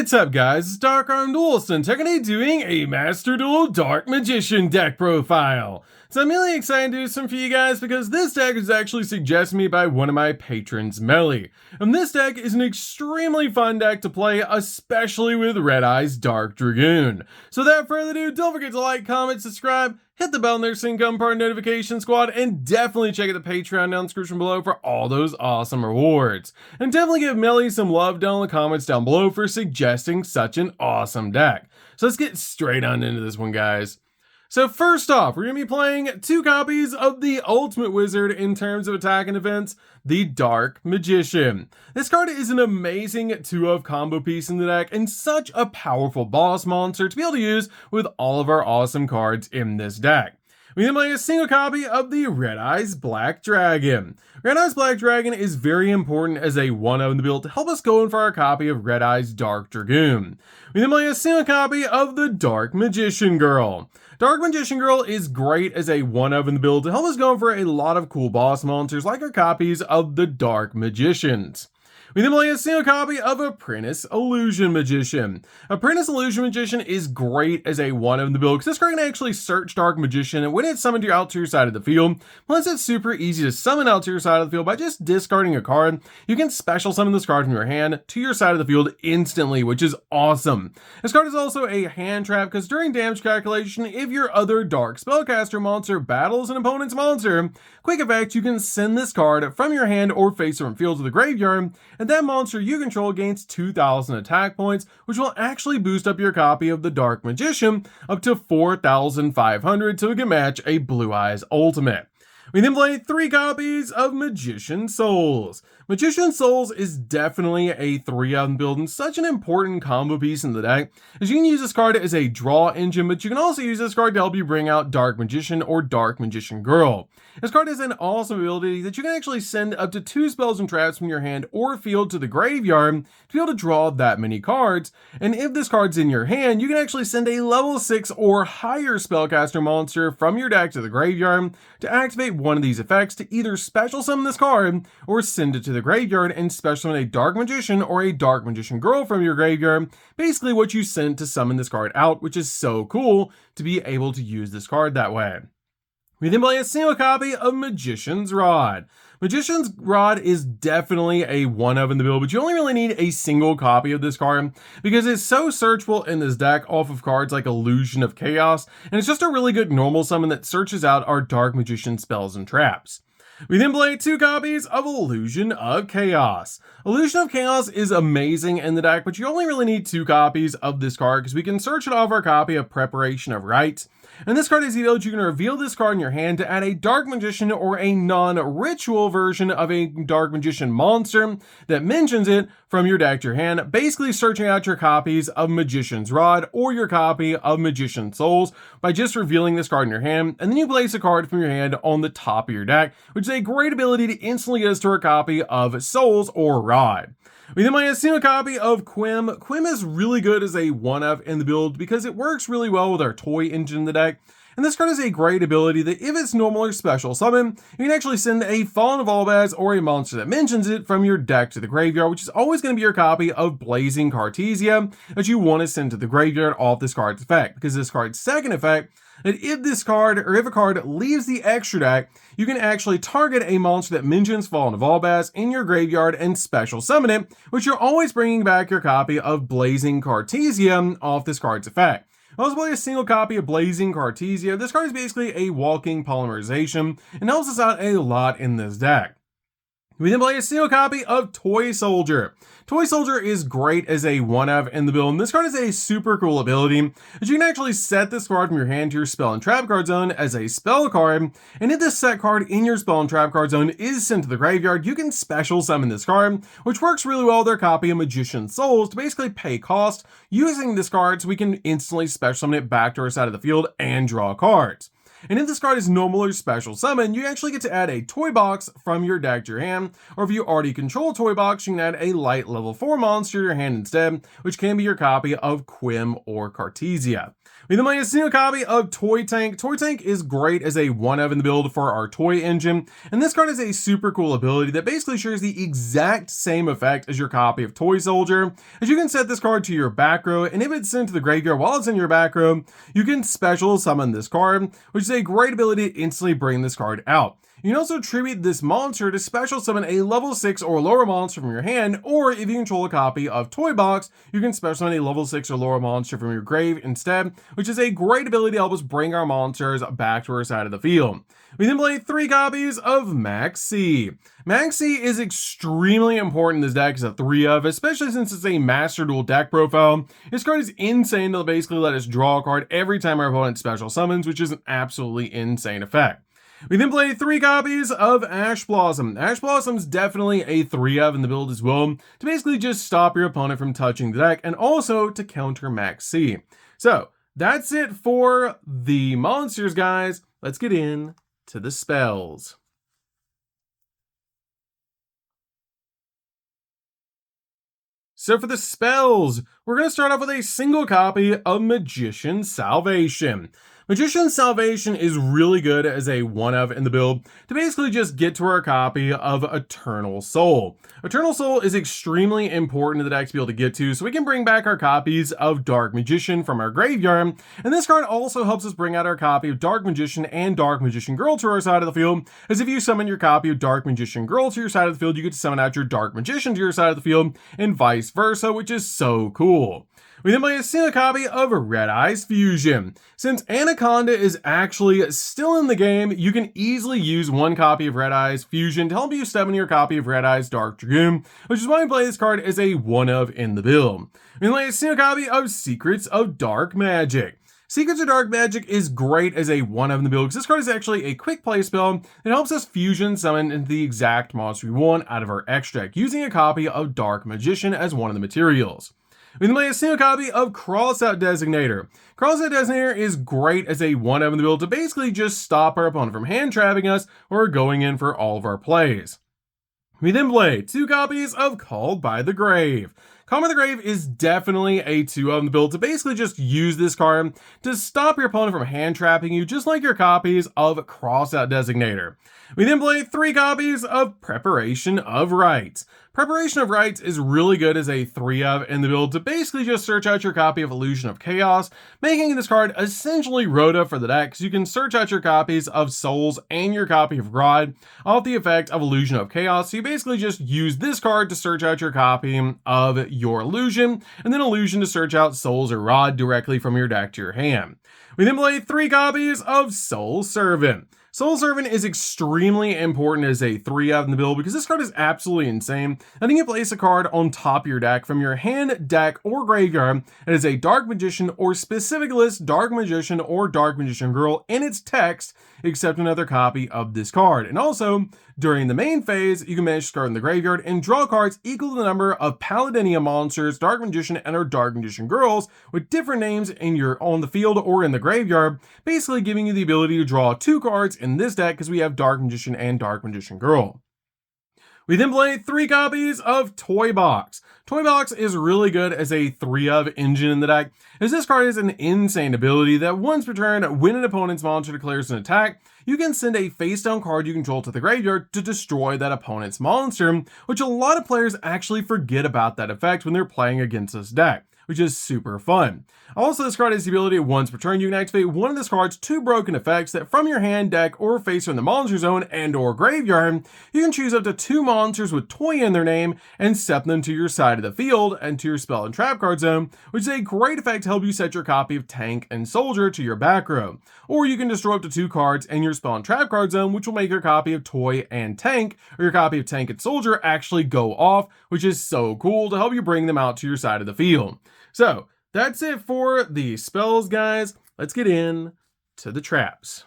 What's up guys, it's DarkArmedDuelist and today doing a Master Duel Dark Magician deck profile. So I'm really excited to do some for you guys because this deck is actually suggested to me by one of my patrons, Meli. And this deck is an extremely fun deck to play, especially with Red Eye's Dark Dragoon. So without further ado, don't forget to like, comment, subscribe, hit the bell in there so you can become part of the notification squad, and definitely check out the Patreon down in the description below for all those awesome rewards. And definitely give Meli some love down in the comments down below for suggesting such an awesome deck. So let's get straight on into this one, guys. So first off, we're going to be playing two copies of the Ultimate Wizard in terms of attack and defense, the Dark Magician. This card is an amazing 2-of combo piece in the deck and such a powerful boss monster to be able to use with all of our awesome cards in this deck. We then play a single copy of the Red Eye's Black Dragon. Red Eye's Black Dragon is very important as a 1-of in the build to help us go in for our copy of Red Eye's Dark Dragoon. We then play a single copy of the Dark Magician Girl. Dark Magician Girl is great as a 1-of in the build to help us go in for a lot of cool boss monsters like our copies of the Dark Magicians. We then play a single copy of Apprentice Illusion Magician. Apprentice Illusion Magician is great as a 1-of in the build because this card can actually search Dark Magician when it's summoned out to your side of the field. Plus it's super easy to summon out to your side of the field by just discarding a card. You can special summon this card from your hand to your side of the field instantly, which is awesome. This card is also a hand trap because during damage calculation, if your other Dark Spellcaster monster battles an opponent's monster, quick effect, you can send this card from your hand or face from field to the graveyard, and that monster you control gains 2,000 attack points, which will actually boost up your copy of the Dark Magician up to 4,500 so it can match a Blue Eyes Ultimate. We then play 3 copies of Magician Souls. Magician Souls is definitely a 3-of build and such an important combo piece in the deck, as you can use this card as a draw engine, but you can also use this card to help you bring out Dark Magician or Dark Magician Girl. This card has an awesome ability that you can actually send up to 2 spells and traps from your hand or field to the graveyard to be able to draw that many cards, and if this card's in your hand, you can actually send a level 6 or higher spellcaster monster from your deck to the graveyard to activate one of these effects to either special summon this card or send it to the graveyard and special summon a Dark Magician or a Dark Magician Girl from your graveyard, basically what you sent to summon this card out, which is so cool to be able to use this card that way. We then play a single copy of Magician's Rod. Magician's Rod is definitely a 1-of in the build, but you only really need a single copy of this card because it's so searchable in this deck off of cards like Illusion of Chaos, and it's just a really good normal summon that searches out our Dark Magician spells and traps. We then play 2 copies of Illusion of Chaos. Illusion of Chaos is amazing in the deck, but you only really need 2 copies of this card because we can search it off our copy of Preparation of Rites. And this card is the ability you can reveal this card in your hand to add a Dark Magician or a non-ritual version of a Dark Magician monster that mentions it from your deck to your hand, basically searching out your copies of Magician's Rod or your copy of Magician Souls by just revealing this card in your hand, and then you place a card from your hand on the top of your deck, which is a great ability to instantly get us to our copy of Souls or Rod. We then play a single copy of Quim. Quim is really good as a 1-of in the build because it works really well with our toy engine in the deck. And this card is a great ability that if it's normal or special summon, you can actually send a Fallen of Albaz or a monster that mentions it from your deck to the graveyard, which is always going to be your copy of Blazing Cartesia that you want to send to the graveyard off this card's effect, because this card's second effect, that if this card or if a card leaves the extra deck, you can actually target a monster that mentions Fallen of Albaz in your graveyard and special summon it, which you're always bringing back your copy of Blazing Cartesia off this card's effect. I also play a single copy of Blazing Cartesia. This card is basically a walking polymerization and helps us out a lot in this deck. We then play a single copy of Toy Soldier. Toy Soldier is great as a 1-of in the build, and this card is a super cool ability that you can actually set this card from your hand to your spell and trap card zone as a spell card, and if this set card in your spell and trap card zone is sent to the graveyard, you can special summon this card, which works really well with our copy of Magician Souls to basically pay cost using this card so we can instantly special summon it back to our side of the field and draw cards. And if this card is normal or special summon, you actually get to add a toy box from your deck to your hand, or if you already control a toy box, you can add a light level 4 monster to your hand instead, which can be your copy of Quim or Cartesia. We then play a single copy of Toy Tank. Toy Tank is great as a 1-of in the build for our toy engine, and this card has a super cool ability that basically shares the exact same effect as your copy of Toy Soldier, as you can set this card to your back row, and if it's sent to the graveyard while it's in your back row, you can special summon this card, which is a great ability to instantly bring this card out. You can also tribute this monster to special summon a level 6 or lower monster from your hand, or if you control a copy of Toy Box, you can special summon a level 6 or lower monster from your grave instead, which is a great ability to help us bring our monsters back to our side of the field. We then play 3 copies of Maxi. Maxi is extremely important in this deck as a 3-of, especially since it's a Master Duel deck profile. This card is insane to basically let us draw a card every time our opponent special summons, which is an absolutely insane effect. We then play 3 copies of Ash Blossom. Ash Blossom's definitely a 3-of in the build as well, to basically just stop your opponent from touching the deck, and also to counter Maxi. So, that's it for the monsters, guys. Let's get in to the spells. So for the spells, we're going to start off with a single copy of Magician's Salvation. Magician's Salvation is really good as a 1-of in the build to basically just get to our copy of Eternal Soul. Eternal Soul is extremely important to the deck to be able to get to, so we can bring back our copies of Dark Magician from our graveyard, and this card also helps us bring out our copy of Dark Magician and Dark Magician Girl to our side of the field, as if you summon your copy of Dark Magician Girl to your side of the field, you get to summon out your Dark Magician to your side of the field, and vice versa, which is so cool. We then play a single copy of Red Eyes Fusion. Since Anaconda is actually still in the game, you can easily use 1 copy of Red Eyes Fusion to help you summon your copy of Red Eyes Dark Dragoon, which is why we play this card as a 1-of in the build. We then play a single copy of Secrets of Dark Magic. Secrets of Dark Magic is great as a 1-of in the build, because this card is actually a quick play spell that helps us fusion summon into the exact monster we want out of our extra deck, using a copy of Dark Magician as one of the materials. We then play a single copy of Crossout Designator. Crossout Designator is great as a 1-of in the build to basically just stop our opponent from hand trapping us or going in for all of our plays. We then play 2 copies of Called by the Grave. Called by the Grave is definitely a 2-of in the build to basically just use this card to stop your opponent from hand trapping you, just like your copies of Crossout Designator. We then play 3 copies of Preparation of Rites. Preparation of Rites is really good as a 3-of in the build to basically just search out your copy of Illusion of Chaos, making this card essentially Rhoda for the deck, so you can search out your copies of Souls and your copy of Rod off the effect of Illusion of Chaos. So you basically just use this card to search out your copy of your Illusion, and then Illusion to search out Souls or Rod directly from your deck to your hand. We then play 3 copies of Soul Servant. Soul Servant is extremely important as a 3-of in the build because this card is absolutely insane. Letting you place a card on top of your deck from your hand, deck, or graveyard that is a Dark Magician or specific list Dark Magician or Dark Magician Girl in its text, except another copy of this card. And also, during the main phase, you can manage to card in the graveyard and draw cards equal to the number of Paladinia monsters, Dark Magician, and or Dark Magician Girls with different names on the field or in the graveyard, basically giving you the ability to draw 2 cards in this deck because we have Dark Magician and Dark Magician Girl. We then play 3 copies of Toy Box. Toy Box is really good as a 3-of engine in the deck, as this card is an insane ability that once per turn, when an opponent's monster declares an attack, you can send a face-down card you control to the graveyard to destroy that opponent's monster, which a lot of players actually forget about that effect when they're playing against this deck, which is super fun. Also, this card has the ability once per turn, you can activate one of this card's 2 broken effects that from your hand, deck, or face from the monster zone and or graveyard, you can choose up to 2 monsters with toy in their name and set them to your side of the field and to your spell and trap card zone, which is a great effect to help you set your copy of Tank and Soldier to your back row. Or you can destroy up to 2 cards in your spell and trap card zone, which will make your copy of Toy and Tank, or your copy of Tank and Soldier actually go off, which is so cool to help you bring them out to your side of the field. So, that's it for the spells, guys. Let's get in to the traps.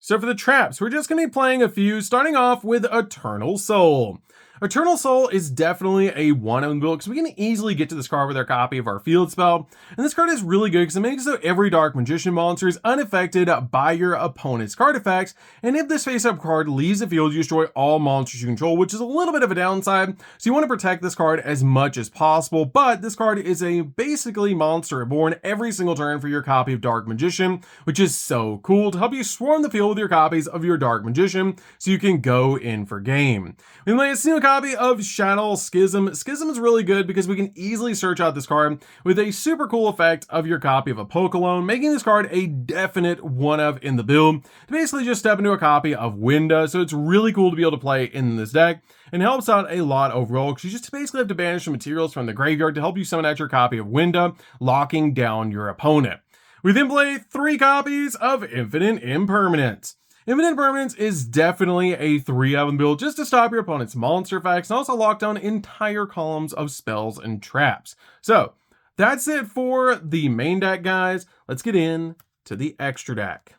So for the traps, we're just going to be playing a few, starting off with Eternal Soul. Eternal Soul is definitely a one-of build because we can easily get to this card with our copy of our field spell. And this card is really good because it makes it so every Dark Magician monster is unaffected by your opponent's card effects. And if this face-up card leaves the field, you destroy all monsters you control, which is a little bit of a downside. So you want to protect this card as much as possible. But this card is a basically monster reborn every single turn for your copy of Dark Magician, which is so cool to help you swarm the field with your copies of your Dark Magician so you can go in for game. We play a single copy of Shadow Schism. Schism is really good because we can easily search out this card with a super cool effect of your copy of a Pokelone, making this card a definite one-of in the build to basically just step into a copy of Winda. So it's really cool to be able to play in this deck and helps out a lot overall because you just basically have to banish the materials from the graveyard to help you summon out your copy of Winda, locking down your opponent. We then play 3 copies of Infinite Impermanence. Infinite Impermanence is definitely a 3-of build just to stop your opponent's monster effects and also lock down entire columns of spells and traps. So that's it for the main deck, guys. Let's get in to the extra deck.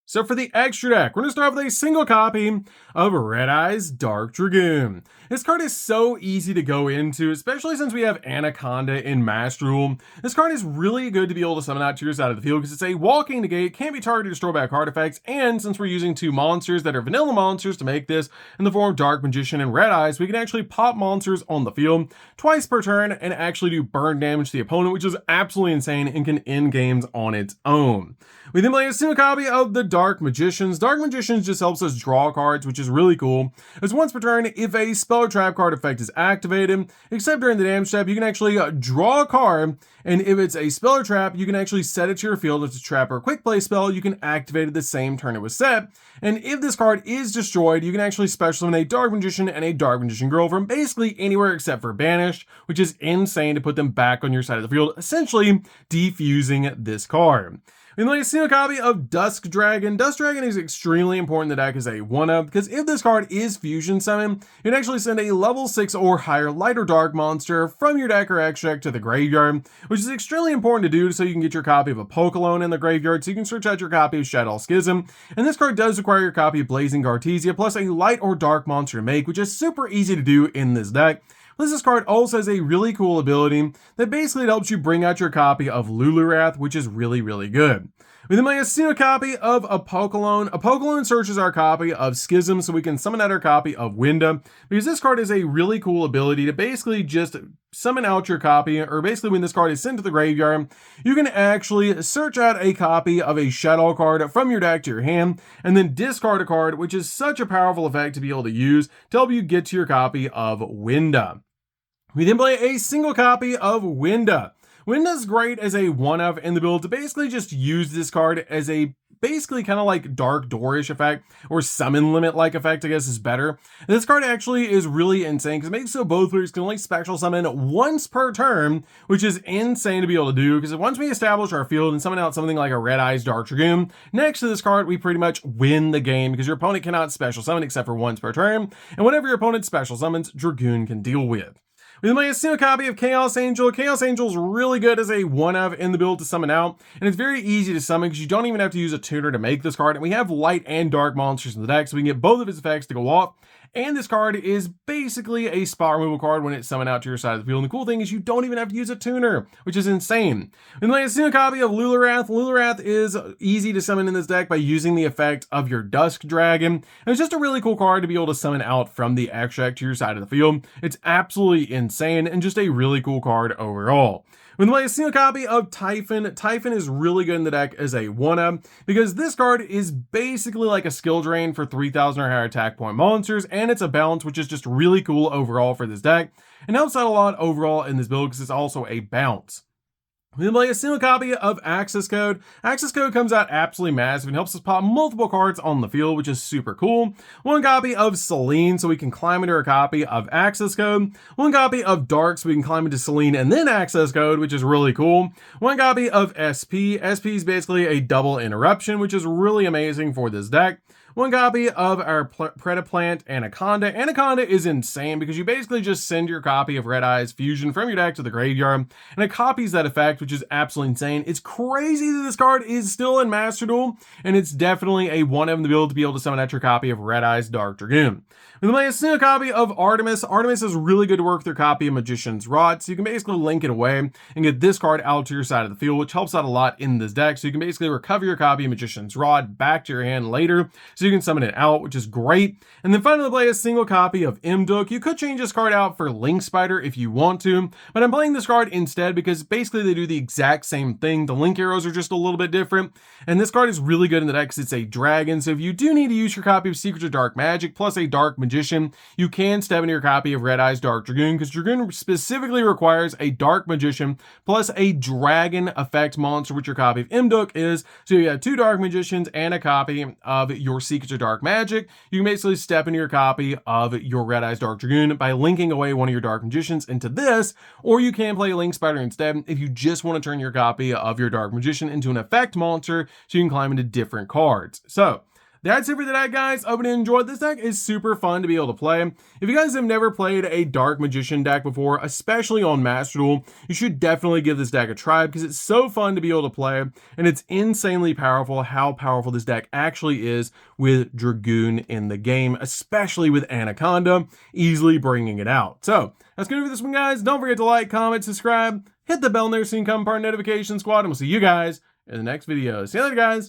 So for the extra deck, we're going to start with a single copy of Red Eye's Dark Dragoon. This card is so easy to go into, especially since we have Anaconda in Master Duel. This card is really good to be able to summon out to your side of the field because it's a walking negate, can't be targeted or destroyed by card effects, and since we're using 2 monsters that are vanilla monsters to make this in the form of Dark Magician and Red Eyes, we can actually pop monsters on the field twice per turn and actually do burn damage to the opponent, which is absolutely insane and can end games on its own. We then play a single copy of the Dark Magicians. Dark Magicians just helps us draw cards, which is really cool. As once per turn, if a spell or trap card effect is activated, except during the damage step, you can actually draw a card, and if it's a spell or trap, you can actually set it to your field. If it's a trap or a quick play spell, you can activate it the same turn it was set. And if this card is destroyed, you can actually special summon a Dark Magician and a Dark Magician Girl from basically anywhere except for banished, which is insane to put them back on your side of the field, essentially defusing this card. We play a single copy of Dusk Dragon. Dusk Dragon is extremely important in the deck as a 1-of because if this card is fusion summoned, you can actually send a level 6 or higher light or dark monster from your deck or extra deck to the graveyard, which is extremely important to do so you can get your copy of a Pokelone in the graveyard so you can search out your copy of Shadow Schism. And this card does require your copy of Blazing Gartesia plus a light or dark monster to make, which is super easy to do in this deck. Plus, this card also has a really cool ability that basically helps you bring out your copy of Lulurath, which is really, really good. We then play a single copy of a Pokelone. A Pokelone searches our copy of Schism so we can summon out our copy of Winda, because this card is a really cool ability to basically just summon out your copy, or basically when this card is sent to the graveyard, you can actually search out a copy of a Shadow card from your deck to your hand, and then discard a card, which is such a powerful effect to be able to use to help you get to your copy of Winda. We then play a single copy of Winda. Winda's great as a 1-of in the build to basically just use this card as a basically kind of like Dark Doorish effect, or Summon Limit like effect, I guess is better. And this card actually is really insane because it makes so both players can only special summon once per turn, which is insane to be able to do because once we establish our field and summon out something like a Red Eye's Dark Dragoon, next to this card we pretty much win the game because your opponent cannot special summon except for once per turn, and whatever your opponent special summons, Dragoon can deal with. We then play a single copy of Chaos Angel. Chaos Angel is really good as a 1-of in the build to summon out, and it's very easy to summon because you don't even have to use a tuner to make this card, and we have light and dark monsters in the deck so we can get both of its effects to go off. And this card is basically a spot removal card when it's summoned out to your side of the field. And the cool thing is you don't even have to use a tuner, which is insane. We play a single copy of Lulurath. Lulurath is easy to summon in this deck by using the effect of your Dusk Dragon. And it's just a really cool card to be able to summon out from the extract to your side of the field. It's absolutely insane and just a really cool card overall. We play a single copy of Typhon. Typhon is really good in the deck as a 1-of because this card is basically like a skill drain for 3,000 or higher attack point monsters, and it's a bounce, which is just really cool overall for this deck and helps out a lot overall in this build because it's also a bounce. We then play a single copy of Access Code. Access Code comes out absolutely massive and helps us pop multiple cards on the field, which is super cool. One copy of Selene, so we can climb into a copy of Access Code. One copy of Dark, so we can climb into Selene and then Access Code, which is really cool. One copy of SP. SP is basically a double interruption, which is really amazing for this deck. one copy of our Predaplant Anaconda. Anaconda is insane because you basically just send your copy of Red Eyes Fusion from your deck to the graveyard, and it copies that effect, which is absolutely insane. It's crazy that this card is still in Master Duel, and it's definitely a 1 in the build to be able to summon at your copy of Red Eyes Dark Dragoon. We play a single copy of Artemis. Artemis is really good to work with your copy of Magician's Rod, so you can basically link it away and get this card out to your side of the field, which helps out a lot in this deck. So you can basically recover your copy of Magician's Rod back to your hand later, so you can summon it out, which is great. And then finally play a single copy of Imduk. You could change this card out for Link Spider if you want to, but I'm playing this card instead because basically they do the exact same thing. The Link arrows are just a little bit different, and this card is really good in the deck because it's a dragon. So if you do need to use your copy of Secrets of Dark Magic plus a Dark Magician, you can step into your copy of Red Eyes Dark Dragoon, because Dragoon specifically requires a Dark Magician plus a dragon effect monster, which your copy of Imduk is. So you have 2 Dark Magicians and a copy of your Secrets of Dark Magic. You can basically step into your copy of your Red Eyes Dark Dragoon by linking away one of your Dark Magicians into this, or you can play Link Spider instead if you just want to turn your copy of your Dark Magician into an effect monster so you can climb into different cards. So that's it for today, guys. I hope you enjoyed. This deck is super fun to be able to play. If you guys have never played a Dark Magician deck before, especially on Master Duel, you should definitely give this deck a try because it's so fun to be able to play, and it's insanely powerful how powerful this deck actually is with Dragoon in the game, especially with Anaconda, easily bringing it out. So that's going to be this one, guys. Don't forget to like, comment, subscribe, hit the bell there so you can become part of the notification squad, and we'll see you guys in the next video. See you later, guys.